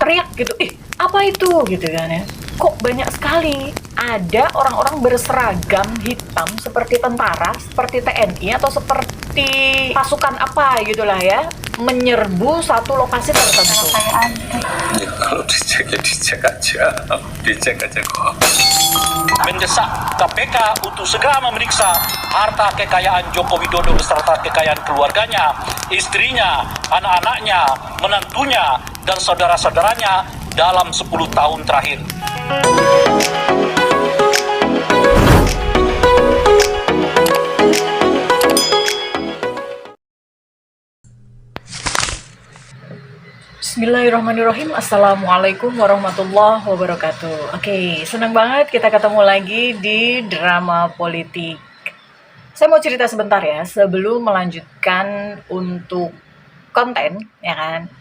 teriak gitu, ih apa itu gitu kan ya, kok banyak sekali ada orang-orang berseragam hitam seperti tentara, seperti TNI atau seperti pasukan apa gitulah ya, menyerbu satu lokasi tertentu. Ya kalau dicek ya dicek aja kok. Mendesak KPK untuk segera memeriksa harta kekayaan Joko Widodo beserta kekayaan keluarganya, istrinya, anak-anaknya, menantunya, dan saudara-saudaranya dalam 10 tahun terakhir. Bismillahirrahmanirrahim. Assalamualaikum warahmatullahi wabarakatuh. Oke, senang banget kita ketemu lagi di drama politik. Saya mau cerita sebentar ya sebelum melanjutkan untuk konten, ya kan.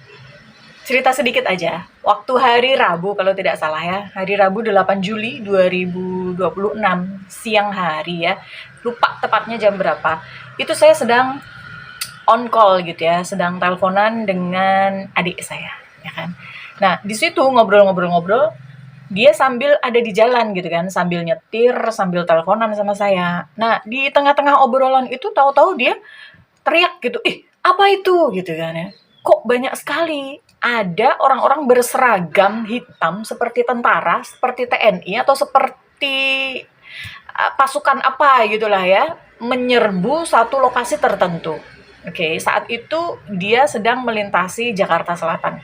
Cerita sedikit aja. Waktu hari Rabu kalau tidak salah ya, hari Rabu 8 Juli 2026 siang hari ya. Lupa tepatnya jam berapa. Itu saya sedang on call gitu ya, sedang teleponan dengan adik saya, ya kan. Nah, di situ ngobrol-ngobrol, dia sambil ada di jalan gitu kan, sambil nyetir, sambil teleponan sama saya. Nah, di tengah-tengah obrolan itu tahu-tahu dia teriak gitu, ih apa itu gitu kan ya. Kok banyak sekali ada orang-orang berseragam hitam seperti tentara, seperti TNI atau seperti pasukan apa gitulah ya, menyerbu satu lokasi tertentu. Oke, saat itu dia sedang melintasi Jakarta Selatan.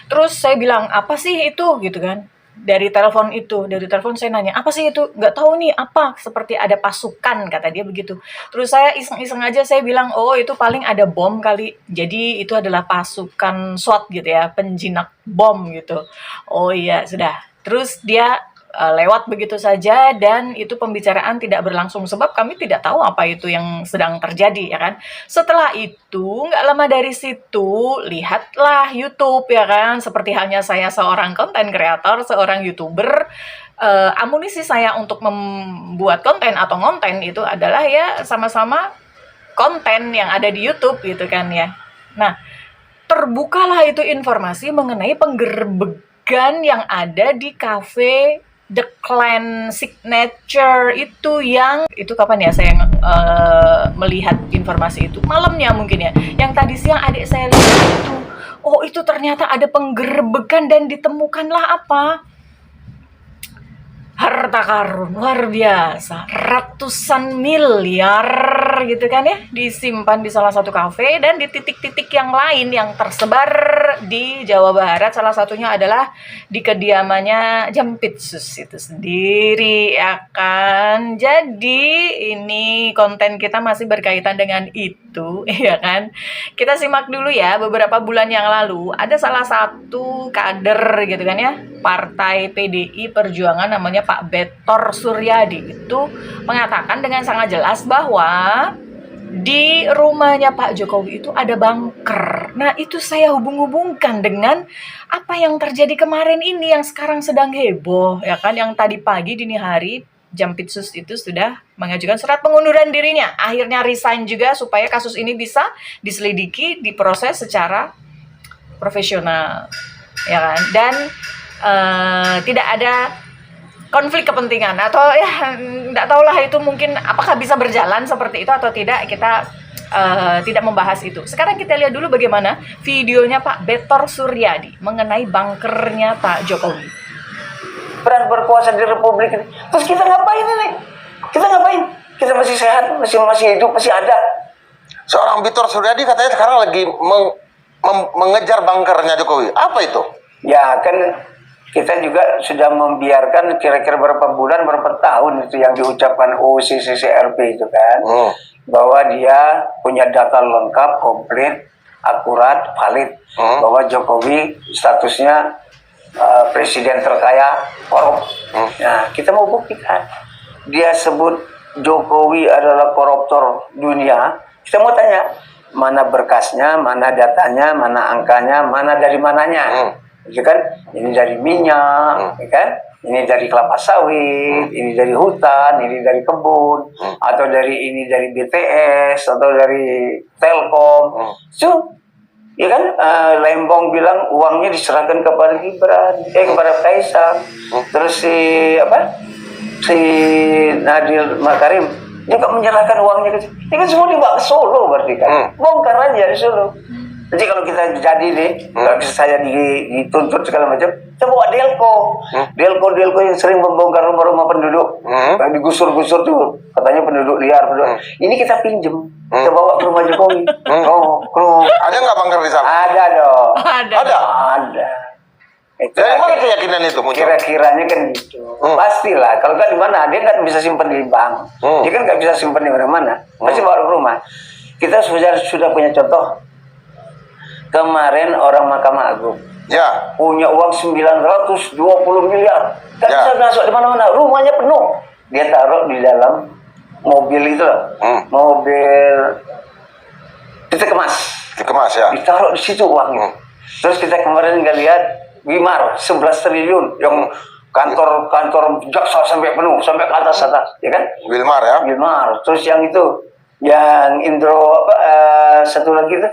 Terus saya bilang, apa sih itu gitu kan? Dari telepon saya nanya, apa sih itu? Nggak tahu nih apa, seperti ada pasukan kata dia begitu. Terus saya iseng-iseng aja saya bilang, oh itu paling ada bom kali. Jadi itu adalah pasukan SWAT gitu ya, penjinak bom gitu. Oh iya sudah. Terus dia lewat begitu saja dan itu pembicaraan tidak berlangsung sebab kami tidak tahu apa itu yang sedang terjadi ya kan. Setelah itu nggak lama dari situ lihatlah YouTube ya kan, seperti halnya saya seorang content creator, seorang YouTuber, amunisi saya untuk membuat konten atau ngonten itu adalah ya sama-sama konten yang ada di YouTube gitu kan ya. Nah, terbukalah itu informasi mengenai penggerbegan yang ada di cafe The Clan Signature itu kapan ya saya melihat informasi itu, malamnya mungkin ya, yang tadi siang adik saya lihat itu. Oh itu ternyata ada penggerbegan dan ditemukanlah apa, harta karun luar biasa, ratusan miliar gitu kan ya, disimpan di salah satu kafe dan di titik-titik yang lain yang tersebar di Jawa Barat. Salah satunya adalah di kediamannya Jampitsus itu sendiri ya kan. Jadi ini konten kita masih berkaitan dengan itu ya kan. Kita simak dulu ya, beberapa bulan yang lalu ada salah satu kader gitu kan ya, Partai PDI Perjuangan namanya Pak Betor Suryadi itu mengatakan dengan sangat jelas bahwa di rumahnya Pak Jokowi itu ada bunker. Nah itu saya hubung-hubungkan dengan apa yang terjadi kemarin ini yang sekarang sedang heboh ya kan, yang tadi pagi dini hari Jampitsus itu sudah mengajukan surat pengunduran dirinya, akhirnya resign juga supaya kasus ini bisa diselidiki, diproses secara profesional ya kan, dan tidak ada konflik kepentingan atau ya nggak tahulah itu mungkin apakah bisa berjalan seperti itu atau tidak, kita tidak membahas itu. Sekarang kita lihat dulu bagaimana videonya Pak Betor Suryadi mengenai bunkernya Pak Jokowi. Peran berkuasa di Republik ini. Terus kita ngapain ini? Kita ngapain? Kita masih sehat, masih hidup, masih ada. Seorang Betor Suryadi katanya sekarang lagi mengejar bunkernya Jokowi. Apa itu? Ya kan kita juga sudah membiarkan kira-kira berapa bulan, berapa tahun itu yang diucapkan UU-CCRP itu kan, bahwa dia punya data lengkap, komplit, akurat, valid, bahwa Jokowi statusnya presiden terkaya korup. Nah, kita mau buktikan. Dia sebut Jokowi adalah koruptor dunia. Kita mau tanya, mana berkasnya, mana datanya, mana angkanya, mana dari mananya. Ya kan? Ini dari minyak, ya kan? Ini dari kelapa sawit, ini dari hutan, ini dari kebun, atau ini dari BTS, atau dari Telkom. So, Ya kan, Lembong bilang uangnya diserahkan kepada Gibran, kepada Kaisang. Terus si Nadil Makarim juga menyerahkan uangnya ke, ini kan semua dibawa ke Solo berarti kan, bongkar aja di Solo. Jadi kalau kita jadi nih, kalau saya dituntut segala macam, kita bawa Delco yang sering membongkar rumah-rumah penduduk, yang digusur-gusur tuh, katanya penduduk liar, ini kita pinjem, kita bawa ke rumah Jokowi. Ada nggak bangker di sana? Ada dong. Ada. Itu Dari mana keyakinan itu muncul? kira-kiranya kan gitu. Pastilah. Kalau nggak di mana, dia nggak bisa simpan di bank. Dia kan nggak bisa simpan di mana-mana. Pasti bawa ke rumah. Kita sudah punya contoh. Kemarin orang Mahkamah Agung Ya. punya uang 920 miliar. Nggak Ya. bisa masuk di mana-mana. Rumahnya penuh. Dia taruh di dalam mobil itu loh. Mobil kita Dikemas ya. ditaruh di situ uangnya. Terus kita kemarin nggak lihat Wimar 11 triliun yang kantor jaksa sampai penuh, sampai ke atas, ya kan? Wilmar ya. Wimar. Terus yang itu, yang Indro satu lagi tuh,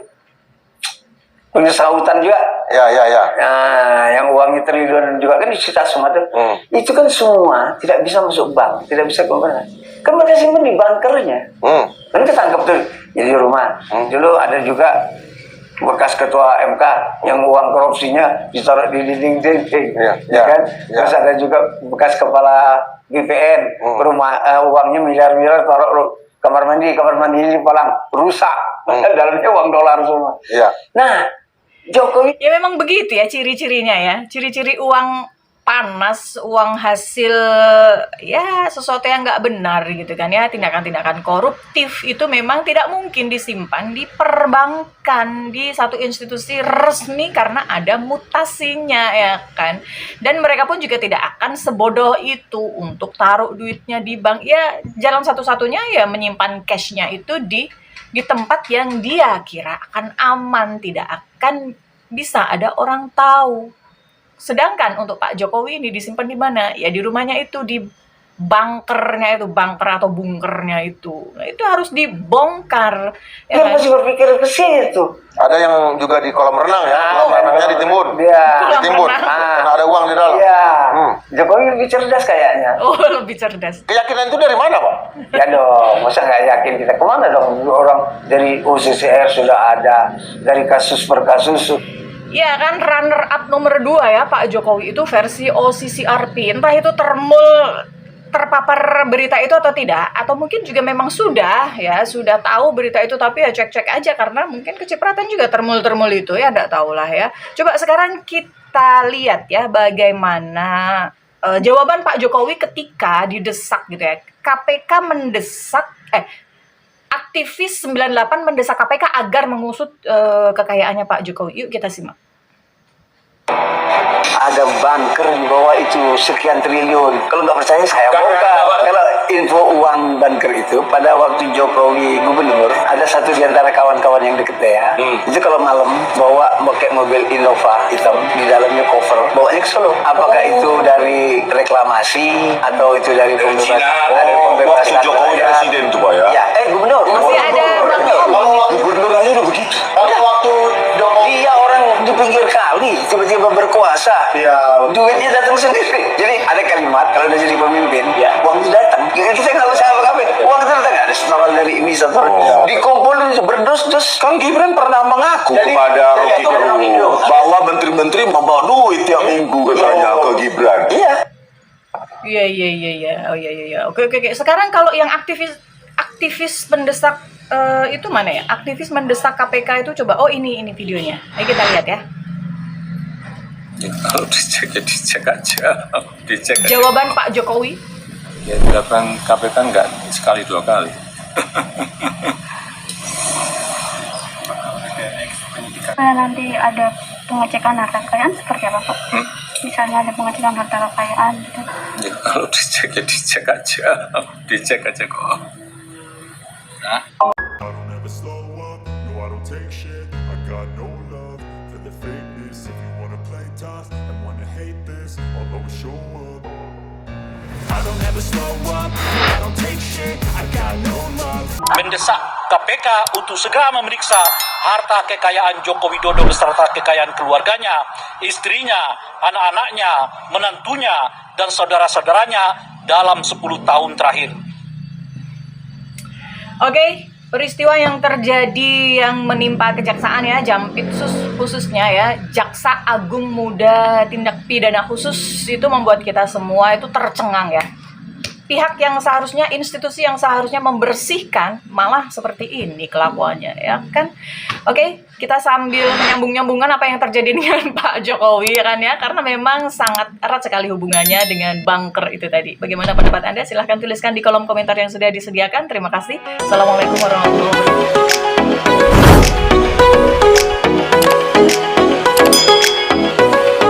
punya sautan juga. Ya. Nah, yang uangnya triliun juga kan disita semua tuh. Itu kan semua tidak bisa masuk bank, tidak bisa kemana. Kan mereka simpan di bunkernya. Kan ketangkep tuh jadi rumah. Dulu ada juga bekas ketua MK yang uang korupsinya ditaruh di dinding-dinding, ya kan? Terus ada juga bekas kepala BPN, uangnya miliar-miliar taruh kamar mandi ini palang rusak, dalamnya uang dolar semua. Nah, Jokowi Ya memang begitu ya ciri-cirinya ya. Ciri-ciri uang panas, uang hasil ya sesuatu yang nggak benar gitu kan ya. Tindakan-tindakan koruptif itu memang tidak mungkin disimpan di perbankan, di satu institusi resmi karena ada mutasinya ya kan. Dan mereka pun juga tidak akan sebodoh itu untuk taruh duitnya di bank. Ya jalan satu-satunya ya menyimpan cashnya itu di tempat yang dia kira akan aman, tidak akan bisa ada orang tahu. Sedangkan untuk Pak Jokowi ini disimpan di mana? Ya di rumahnya itu, di bunker atau bunkernya itu. Nah, itu harus dibongkar. dia masih berpikir ke situ. Ada yang juga di kolam renang ya. Kolam renangnya ditimbun. Dia Ditimbun. Karena ada uang di dalam. Iya. Jokowi lebih cerdas kayaknya. Oh, lebih cerdas. Keyakinan itu dari mana, Pak? Ya dong, masa nggak yakin kita kemana dong? Orang dari OCCR sudah ada, dari kasus per kasus. Ya kan runner up nomor 2 ya Pak Jokowi itu versi OCCRP. Entah itu terpapar berita itu atau tidak, atau mungkin juga memang sudah tahu berita itu tapi ya cek-cek aja karena mungkin kecipratan juga termul itu ya, enggak tahulah ya. Coba sekarang kita lihat ya bagaimana jawaban Pak Jokowi ketika didesak gitu ya. KPK mendesak aktivis 98 mendesak KPK agar mengusut kekayaannya Pak Jokowi. Yuk kita simak. Ada bunker di bawah itu sekian triliun. Kalau nggak percaya saya bongkar. Kalau info uang bunker itu pada waktu Jokowi gubernur, ada satu di antara kawan-kawan yang deket ya. Itu kalau malam bawa pakai mobil Innova hitam, di dalamnya cover, bawanya ke Solo. Apakah itu dari reklamasi atau itu dari pembebasan? Waktu Jokowi presiden tuh Pak ya. Ya, gubernur. Masih ada Gubernur aja udah begitu. Waktu dia orang di pinggir kali tiba-tiba berkuasa, duitnya datang sendiri. Jadi ada kalimat kalau udah jadi pemimpin, uang itu datang. Kita nggak usah apa-apa, uang itu datang. Ada setoran dari ini, setoran dikumpulin berdos-dos. Kan Gibran pernah mengaku kepada Rocky Gerung bahwa menteri-menteri membawa duit tiap minggu katanya ke Gibran. Iya. Iya. Oh iya. Oke. Sekarang kalau yang aktivis mendesak itu mana ya? Aktivis mendesak KPK itu coba. Oh ini videonya. Ayo kita lihat ya. Kalau dicek aja. Jawaban Pak Jokowi. Ya dilakukan KPK nggak sekali 2 kali. Nanti ada pengecekan harta kekayaan seperti apa Pak? Misalnya ada pengecekan harta kekayaan gitu. Ya kalau dicek aja kok. Nah. I don't ever slow up, no I don't take shit. I got no love for the fakeness. If you wanna play tough and wanna hate this, I'll always show up. I don't ever slow up, no I don't take shit. I got no love. Mendesak KPK untuk segera memeriksa harta kekayaan Joko Widodo beserta kekayaan keluarganya, istrinya, anak-anaknya, menantunya, dan saudara-saudaranya dalam 10 tahun terakhir. Oke, peristiwa yang terjadi yang menimpa kejaksaan ya, Jampitsus khususnya ya, Jaksa Agung Muda Tindak Pidana Khusus itu membuat kita semua itu tercengang ya. Pihak yang seharusnya, institusi yang seharusnya membersihkan malah seperti ini kelakuannya ya kan. Oke, kita sambil menyambung-nyambungkan apa yang terjadi dengan Pak Jokowi ya kan ya, karena memang sangat erat sekali hubungannya dengan bunker itu tadi. Bagaimana pendapat Anda? Silahkan tuliskan di kolom komentar yang sudah disediakan. Terima kasih. Assalamualaikum warahmatullahi wabarakatuh.